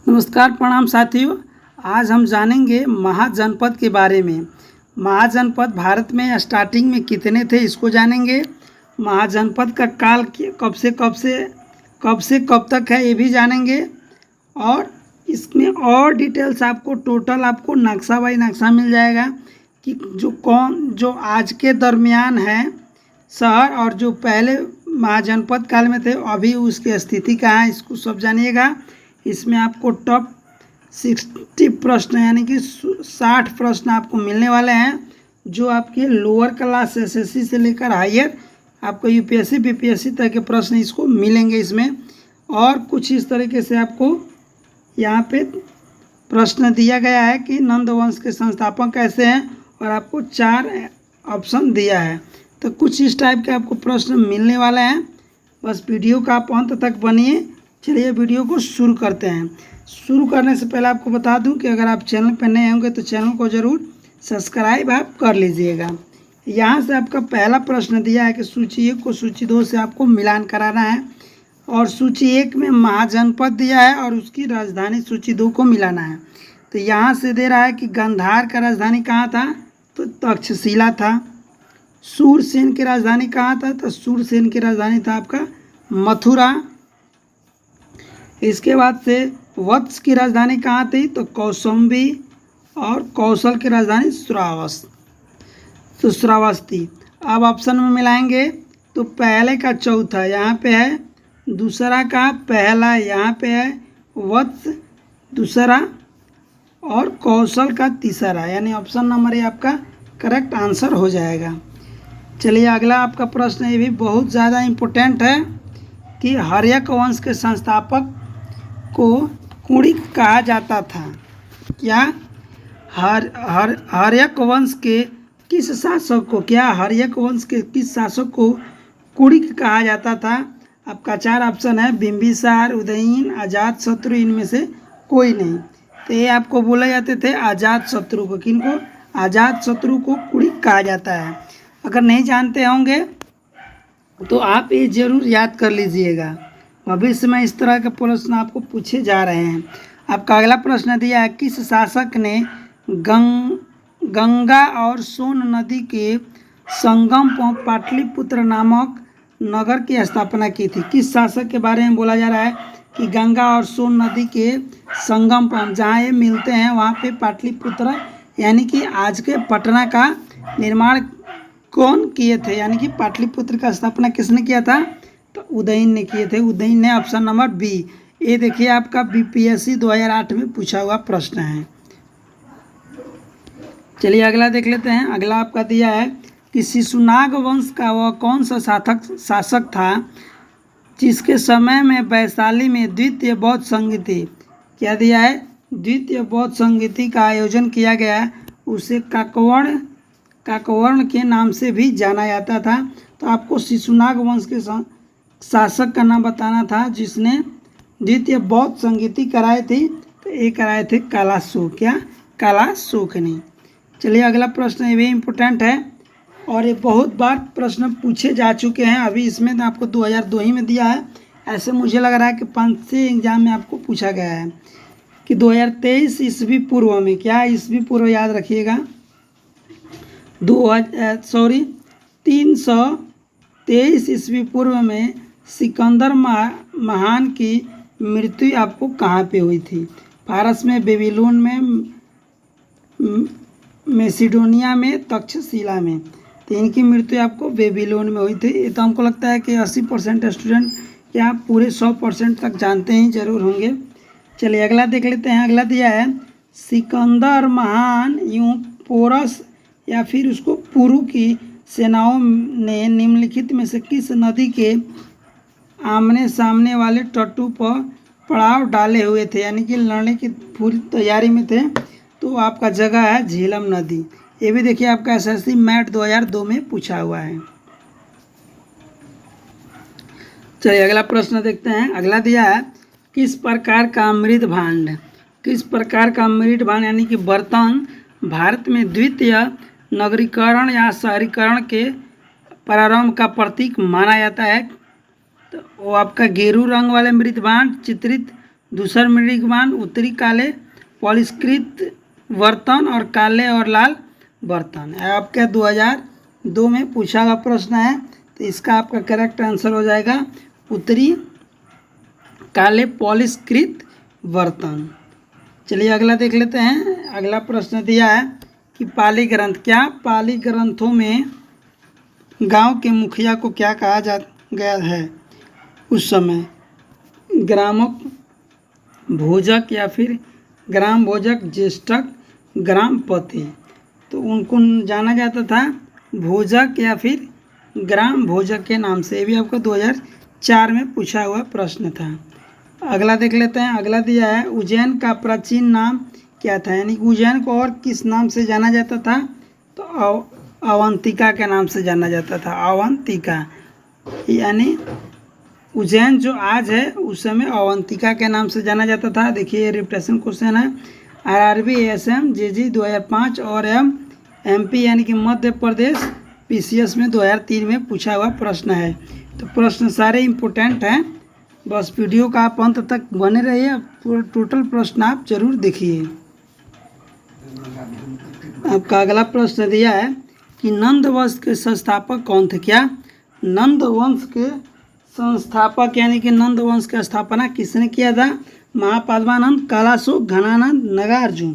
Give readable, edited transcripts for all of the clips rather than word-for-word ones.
नमस्कार प्रणाम साथियों। आज हम जानेंगे महाजनपद के बारे में। महाजनपद भारत में स्टार्टिंग में कितने थे इसको जानेंगे। महाजनपद का काल कब से कब तक है ये भी जानेंगे। और इसमें और डिटेल्स आपको टोटल आपको नक्शा बाई नक्शा मिल जाएगा कि जो आज के दरमियान है शहर और जो पहले महाजनपद काल में थे अभी उसकी स्थिति कहाँ है इसको सब जानिएगा। इसमें आपको टॉप 60 प्रश्न यानी कि 60 प्रश्न आपको मिलने वाले हैं जो आपके लोअर क्लास एसएससी से लेकर हायर आपको यूपीएससी बीपीएससी तक के प्रश्न इसको मिलेंगे इसमें। और कुछ इस तरीके से आपको यहाँ पे प्रश्न दिया गया है कि नंद वंश के संस्थापक कैसे हैं और आपको 4 ऑप्शन दिया है। तो कुछ इस टाइप के आपको प्रश्न मिलने वाले हैं। बस वीडियो का आप अंत तक बनिए। चलिए वीडियो को शुरू करते हैं। शुरू करने से पहले आपको बता दूं कि अगर आप चैनल पर नए होंगे तो चैनल को ज़रूर सब्सक्राइब आप कर लीजिएगा। यहाँ से आपका पहला प्रश्न दिया है कि सूची 1 को सूची 2 से आपको मिलान कराना है और सूची 1 में महाजनपद दिया है और उसकी राजधानी सूची 2 को मिलाना है। तो यहाँ से दे रहा है कि गांधार का राजधानी कहाँ था तो तक्षशिला था। सूरसेन की राजधानी कहाँ था तो सूरसेन की राजधानी था आपका मथुरा। इसके बाद से वत्स की राजधानी कहाँ थी तो कौशाम्बी और कौशल की राजधानी श्रावस्ती थी। अब ऑप्शन में मिलाएंगे तो पहले का चौथा यहाँ पे है, दूसरा का पहला यहाँ पे है, वत्स दूसरा और कौशल का तीसरा, यानी ऑप्शन नंबर ये आपका करेक्ट आंसर हो जाएगा। चलिए अगला आपका प्रश्न ये भी बहुत ज़्यादा इम्पोर्टेंट है कि हर्यक वंश के संस्थापक को कुणिक कहा जाता था। क्या हर्यक वंश के किस शासक को कुणिक कहा जाता था। आपका 4 ऑप्शन है, बिंबिसार, उदयन, अजातशत्रु, इनमें से कोई नहीं। तो ये आपको बोले जाते थे अजातशत्रु को। किनको? अजातशत्रु को कुणिक कहा जाता है। अगर नहीं जानते होंगे तो आप ये जरूर याद कर लीजिएगा, भविष्य में इस तरह के प्रश्न आपको पूछे जा रहे हैं। आपका अगला प्रश्न दिया है, किस शासक ने गंगा और सोन नदी के संगम पर पाटलिपुत्र नामक नगर की स्थापना की थी। किस शासक के बारे में बोला जा रहा है कि गंगा और सोन नदी के संगम पर जहाँ ये मिलते हैं वहाँ पे पाटलिपुत्र यानी कि आज के पटना का निर्माण कौन किए थे, यानी कि पाटलिपुत्र का स्थापना किसने किया था तो उदयन ने किए थे। उदयन ने, ऑप्शन नंबर बी। ये देखिए आपका बीपीएससी 2008 में पूछा हुआ प्रश्न है। चलिए अगला देख लेते हैं। अगला आपका दिया है कि शिशुनाग वंश का वह कौन सा शासक था जिसके समय में वैशाली में द्वितीय बौद्ध संगीति, क्या दिया है, द्वितीय बौद्ध संगीति का आयोजन किया गया। उसे काकवर्ण के नाम से भी जाना जाता था। तो आपको शिशुनाग वंश के शासक का नाम बताना था जिसने द्वितीय बौद्ध संगीति कराई थी। तो ये कराए थे कालाशोक। क्या? कालाशोक ने। चलिए अगला प्रश्न ये भी इम्पोर्टेंट है और ये बहुत बार प्रश्न पूछे जा चुके हैं। अभी इसमें तो आपको 2002 ही में दिया है। ऐसे मुझे लग रहा है कि 5 से एग्जाम में आपको पूछा गया है कि 2023 ईस्वी पूर्व में, क्या ईस्वी पूर्व याद रखिएगा, 323 ईस्वी पूर्व में सिकंदर महान की मृत्यु आपको कहाँ पे हुई थी। फारस में, बेबीलोन में, मैसिडोनिया में, तक्षशिला में। तो इनकी मृत्यु आपको बेबीलोन में हुई थी। ये तो हमको लगता है कि 80% स्टूडेंट या पूरे 100% तक जानते ही जरूर होंगे। चलिए अगला देख लेते हैं। अगला दिया है, सिकंदर महान यूं पोरस या फिर उसको पुरु की सेनाओं ने निम्नलिखित में से किस नदी के आमने सामने वाले तटों पर पड़ाव डाले हुए थे, यानी कि लड़ने की पूरी तैयारी में थे। तो आपका जगह है झेलम नदी। ये भी देखिए आपका एसएससी मैट 2002 में पूछा हुआ है। चलिए अगला प्रश्न देखते हैं। अगला दिया है, किस प्रकार का मृद भांड यानी कि बर्तन भारत में द्वितीय नगरीकरण या शहरीकरण के प्रारंभ का प्रतीक माना जाता है। तो वो आपका गेरू रंग वाले मृद भांड चित्रित धूसर मिट्टी के बाद उत्तरी काले पॉलिशकृत बर्तन और काले और लाल बर्तन। आपका 2002 में पूछा हुआ प्रश्न है, तो इसका आपका करेक्ट आंसर हो जाएगा उत्तरी काले पॉलिशकृत बर्तन। चलिए अगला देख लेते हैं। अगला प्रश्न दिया है कि पाली ग्रंथ, क्या पाली ग्रंथों में गांव के मुखिया को क्या कहा जा गया है उस समय? ग्रामक, भोजक या फिर ग्राम भोजक, ज्येष्ठक, ग्रामपति। तो उनको जाना जाता था भोजक या फिर ग्राम भोजक के नाम से। ये भी आपको 2004 में पूछा हुआ प्रश्न था। अगला देख लेते हैं। अगला दिया है उज्जैन का प्राचीन नाम क्या था, यानी उज्जैन को और किस नाम से जाना जाता था? तो अवंतिका के नाम से जाना जाता था, अवंतिका। यानी उज्जैन जो आज है उस समय अवंतिका के नाम से जाना जाता था। देखिए रिपीटेशन क्वेश्चन है, आरआरबी, एएसएम, जेजी 2005 और एमपी यानी कि मध्य प्रदेश पीसीएस में 2003 में पूछा हुआ प्रश्न है। तो प्रश्न सारे इम्पोर्टेंट हैं, बस वीडियो का आप अंत तक बने रहिए, टोटल प्रश्न आप जरूर देखिए। आपका अगला प्रश्न दिया है कि नंद वंश के संस्थापक कौन थे? क्या नंद वंश के संस्थापक यानी कि नंद वंश की स्थापना किसने किया था? महापद्मानंद, कालाशोक, घनानंद, नागार्जुन।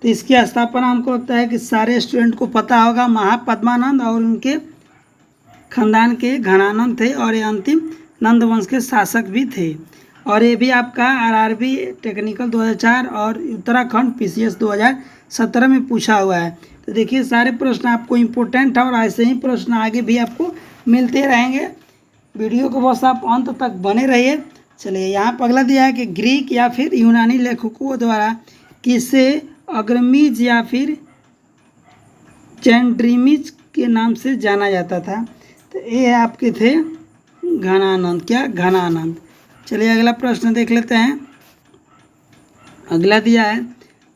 तो इसकी स्थापना हमको लगता है कि सारे स्टूडेंट को पता होगा, महापद्मानंद और उनके खानदान के घनानंद थे और ये अंतिम नंद वंश के शासक भी थे। और ये भी आपका आरआरबी टेक्निकल 2004 और उत्तराखंड पीसीएस 2017 में पूछा हुआ है। तो देखिए सारे प्रश्न आपको इम्पोर्टेंट है और ऐसे ही प्रश्न आगे भी आपको मिलते रहेंगे। वीडियो को बस आप अंत तक बने रहिए। चलिए यहाँ पर अगला दिया है कि ग्रीक या फिर यूनानी लेखकों द्वारा किसे अग्रमीज या फिर चैंड्रीमिज के नाम से जाना जाता था? तो ये आपके थे घनानंद। क्या? घनानंद। चलिए अगला प्रश्न देख लेते हैं। अगला दिया है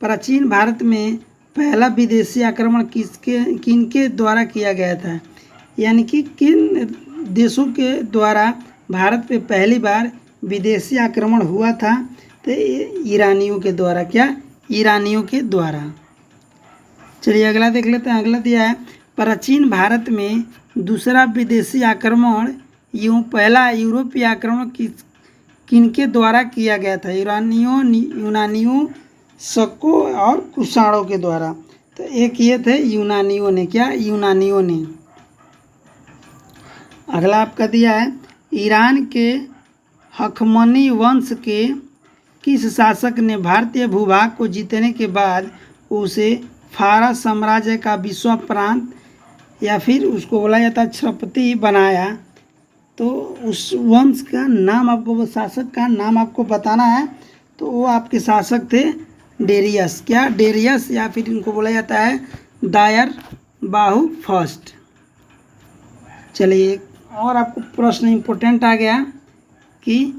प्राचीन भारत में पहला विदेशी आक्रमण किनके द्वारा किया गया था, यानी कि किन देशों के द्वारा भारत पे पहली बार विदेशी आक्रमण हुआ था? तो ईरानियों के द्वारा। क्या? ईरानियों के द्वारा। चलिए अगला देख लेते हैं। अगला दिया है प्राचीन भारत में दूसरा विदेशी आक्रमण पहला यूरोपीय आक्रमण किनके द्वारा किया गया था? यूनानियों, शकों और कुषाणों के द्वारा। तो एक ये थे यूनानियों ने। क्या? यूनानियों ने। अगला आपका दिया है ईरान के हखमनी वंश के किस शासक ने भारतीय भूभाग को जीतने के बाद उसे फारस साम्राज्य का विश्व प्रांत या फिर उसको बोला जाता है छत्रपति बनाया? तो उस वंश का नाम आपको, शासक का नाम आपको बताना है। तो वो आपके शासक थे डेरियस। क्या? डेरियस या फिर इनको बोला जाता है दायर बाहु फर्स्ट। चलिए और आपको प्रश्न इम्पोर्टेंट आ गया कि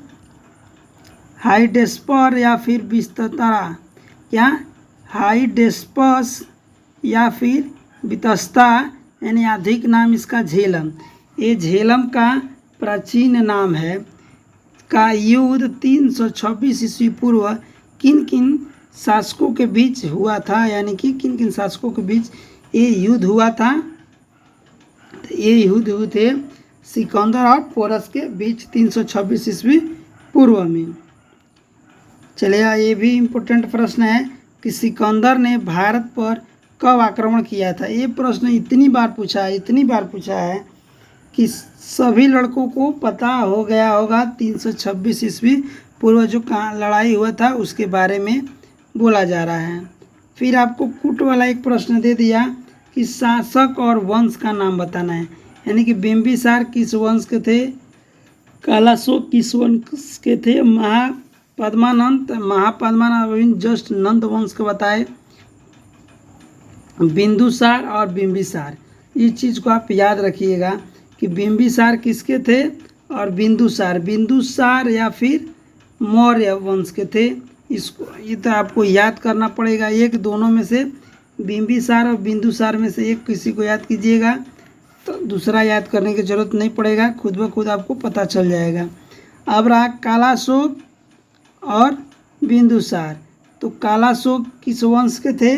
हाइडेस्पर या फिर बिस्तरा। क्या? हाइडेस्पस या फिर बितस्ता, यानी अधिक नाम इसका झेलम। ये झेलम का प्राचीन नाम है। का युद्ध 326 ईस्वी पूर्व किन किन शासकों के बीच हुआ था, यानी कि किन किन शासकों के बीच ये युद्ध हुआ था? तो ये युद्ध हुए थे सिकंदर और पोरस के बीच 326 ईस्वी पूर्व में। चलिए ये भी इम्पोर्टेंट प्रश्न है कि सिकंदर ने भारत पर कब आक्रमण किया था? ये प्रश्न इतनी बार पूछा है कि सभी लड़कों को पता हो गया होगा। 326 ईस्वी पूर्व जो लड़ाई हुआ था उसके बारे में बोला जा रहा है। फिर आपको कूट वाला एक प्रश्न दे दिया कि शासक और वंश का नाम बताना है, यानी कि बिंबिसार किस वंश के थे, कालाशोक किस वंश के थे, महापद्मानंद जस्ट नंद वंश को बताए, बिंदुसार और बिंबिसार। इस चीज़ को आप याद रखिएगा कि बिंबिसार किसके थे और बिंदुसार या फिर मौर्य वंश के थे। इसको ये तो आपको याद करना पड़ेगा, एक दोनों में से, बिंबिसार और बिंदुसार में से एक किसी को याद कीजिएगा, तो दूसरा याद करने की जरूरत नहीं पड़ेगा, खुद ब खुद आपको पता चल जाएगा। अब रहा कालाशोक और बिंदुसार। तो कालाशोक किस वंश के थे?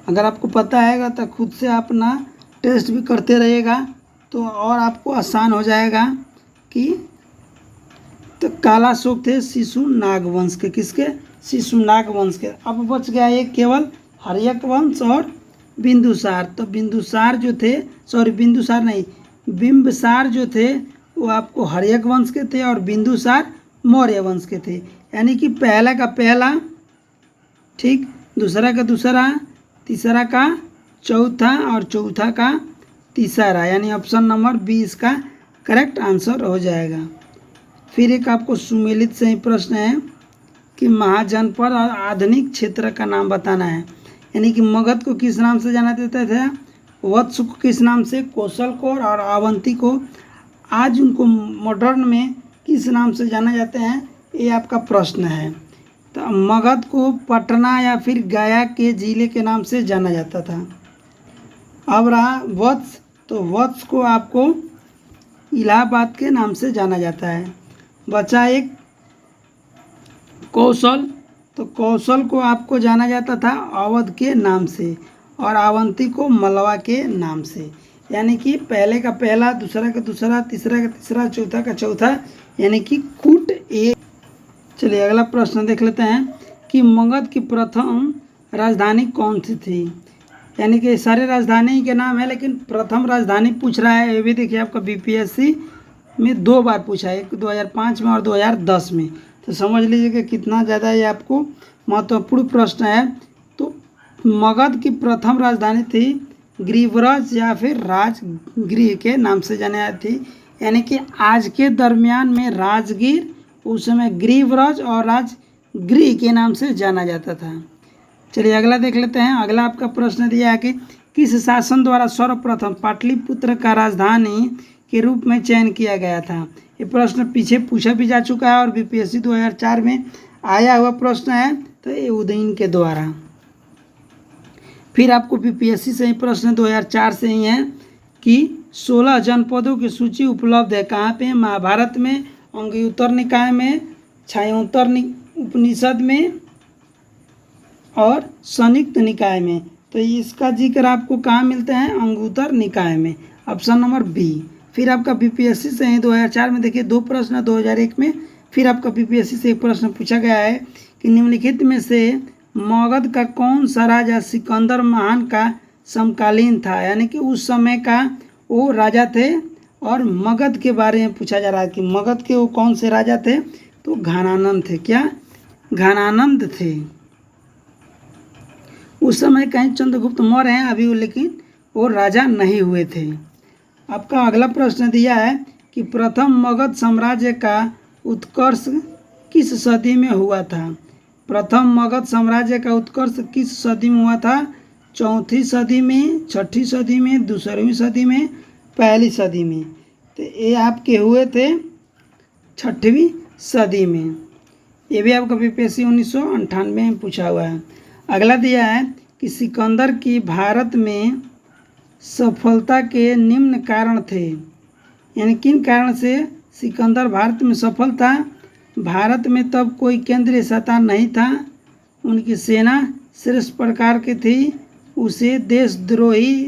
अगर आपको पता है तो खुद से आप ना टेस्ट भी करते रहिएगा तो और आपको आसान हो जाएगा कि तो कालाशोक थे शिशुनाग वंश के। किसके? शिशुनाग वंश के। अब बच गया एक केवल हर्यक वंश और बिंदुसार। तो बिंदुसार जो थे, सॉरी बिंदुसार नहीं, बिंबसार जो थे वो आपको हर्यक वंश के थे और बिंदुसार मौर्य वंश के थे। यानी कि पहला का पहला, ठीक, दूसरा का दूसरा, तीसरा का चौथा और चौथा का तीसरा, यानी ऑप्शन नंबर 20 का करेक्ट आंसर हो जाएगा। फिर एक आपको सुमेलित से ही प्रश्न है कि महाजनपद और आधुनिक क्षेत्र का नाम बताना है। यानी कि मगध को किस नाम से जाना जाता था? वत्स को किस नाम से? कौशल को और अवंती को आज उनको मॉडर्न में किस नाम से जाना जाते हैं? ये आपका प्रश्न है। तो मगध को पटना या फिर गया के जिले के नाम से जाना जाता था। अब रहा वत्स, तो वत्स को आपको इलाहाबाद के नाम से जाना जाता है। बचा एक कौशल, तो कौशल को आपको जाना जाता था अवध के नाम से और अवंती को मलवा के नाम से। यानी कि पहले का पहला, दूसरा का दूसरा, तीसरा का तीसरा, चौथा का चौथा, यानी कि कूट एक। चलिए अगला प्रश्न देख लेते हैं कि मगध की प्रथम राजधानी कौन सी थी? यानी कि सारे राजधानी के नाम है लेकिन प्रथम राजधानी पूछ रहा है। ये भी देखिए आपका बीपीएससी में 2 बार पूछा है, एक 2005 में और 2010 में। तो समझ लीजिए कि कितना ज़्यादा ये आपको महत्वपूर्ण प्रश्न है। तो मगध की प्रथम राजधानी थी ग्रीवराज या फिर राजगृह के नाम से जानी जाती थी। यानी कि आज के दरमियान में राजगीर, उस समय ग्रीवराज और राजगृह के नाम से जाना जाता था। चलिए अगला देख लेते हैं। अगला आपका प्रश्न दिया है कि किस शासन द्वारा सर्वप्रथम पाटलिपुत्र का राजधानी के रूप में चयन किया गया था? ये प्रश्न पीछे पूछा भी जा चुका है और बीपीएससी 2004 में आया हुआ प्रश्न है। तो ये उदयन के द्वारा। फिर आपको बीपीएससी से ही प्रश्न 2004 से ही है कि 16 जनपदों की सूची उपलब्ध है कहाँ पे? महाभारत में, अंगुत्तर निकाय में, छायोत्तर उपनिषद में और संयुक्त निकाय में। तो इसका जिक्र आपको कहाँ मिलता है? अंगुत्तर निकाय में, ऑप्शन नंबर बी। फिर आपका बीपीएससी से ही 2004 में देखिए 2 प्रश्न, 2001 में फिर आपका बीपीएससी से एक प्रश्न पूछा गया है कि निम्नलिखित में से मगध का कौन सा राजा सिकंदर महान का समकालीन था? यानी कि उस समय का वो राजा थे और मगध के बारे में पूछा जा रहा है कि मगध के वो कौन से राजा थे? तो घनानंद थे। क्या? घनानंद थे। उस समय कहीं चंद्रगुप्त मौर्य हैं अभी, लेकिन वो राजा नहीं हुए थे। आपका अगला प्रश्न दिया है कि प्रथम मगध साम्राज्य का उत्कर्ष किस सदी में हुआ था? प्रथम मगध साम्राज्य का उत्कर्ष किस सदी में हुआ था? 4वीं सदी में, 6वीं सदी में, 2वीं सदी में, 1ली सदी में? तो ये आपके हुए थे 6वीं सदी में। ये भी आपका बीपीएससी 1998 में पूछा हुआ है। अगला दिया है कि सिकंदर की भारत में सफलता के निम्न कारण थे। यानी किन कारण से सिकंदर भारत में सफल था? भारत में तब कोई केंद्रीय सत्ता नहीं था, उनकी सेना श्रेष्ठ प्रकार की थी, उसे देशद्रोही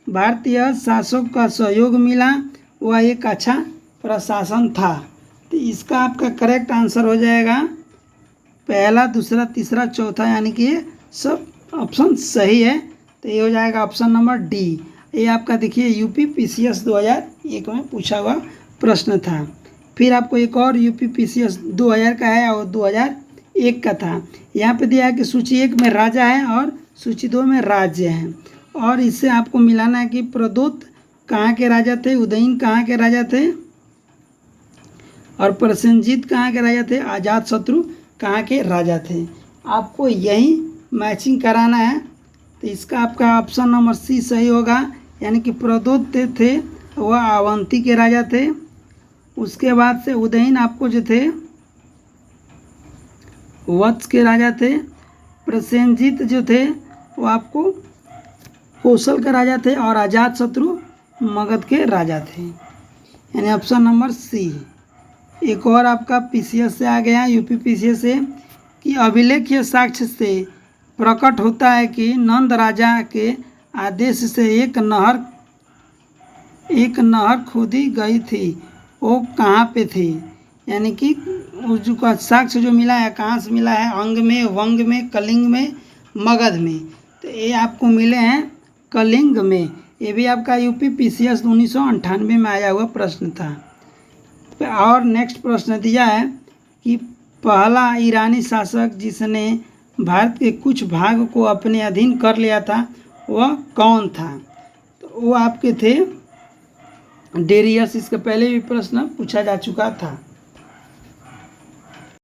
भारतीय शासक का सहयोग मिला, वह एक अच्छा प्रशासन था। तो इसका आपका करेक्ट आंसर हो जाएगा पहला, दूसरा, तीसरा, चौथा, यानी कि ये सब ऑप्शन सही है। तो ये हो जाएगा ऑप्शन नंबर डी। ये आपका देखिए यूपी पीसीएस 2001 में पूछा हुआ प्रश्न था। फिर आपको एक और यूपी पीसीएस 2000 का है और 2001 का था। यहाँ पे दिया है कि सूची 1 में राजा है और सूची 2 में राज्य हैं, और इससे आपको मिलाना है कि प्रदोत कहाँ के राजा थे, उदयन कहाँ के राजा थे, और प्रसेनजीत कहाँ के राजा थे, अजातशत्रु कहाँ के राजा थे। आपको यही मैचिंग कराना है। तो इसका आपका ऑप्शन नंबर सी सही होगा। यानी कि प्रदोत थे वह अवंती के राजा थे। उसके बाद से उदयन आपको जो थे वत्स के राजा थे। प्रसेनजीत जो थे वो आपको कौशल के राजा थे और अजातशत्रु मगध के राजा थे। यानी ऑप्शन नंबर सी। एक और आपका पीसीएस से आ गया, यूपी पीसीएस से, कि अभिलेख्य साक्ष्य से प्रकट होता है कि नंद राजा के आदेश से एक नहर खोदी गई थी, वो कहाँ पे थी? यानी कि जो का साक्ष्य जो मिला है कहाँ से मिला है? अंग में, वंग में, कलिंग में, मगध में। तो ये आपको मिले हैं कलिंग में। ये भी आपका यूपी पीसीएस 1998 में आया हुआ प्रश्न था। और नेक्स्ट प्रश्न दिया है कि पहला ईरानी शासक जिसने भारत के कुछ भाग को अपने अधीन कर लिया था वह कौन था? तो वो आपके थे डेरियस। इसके पहले भी प्रश्न पूछा जा चुका था।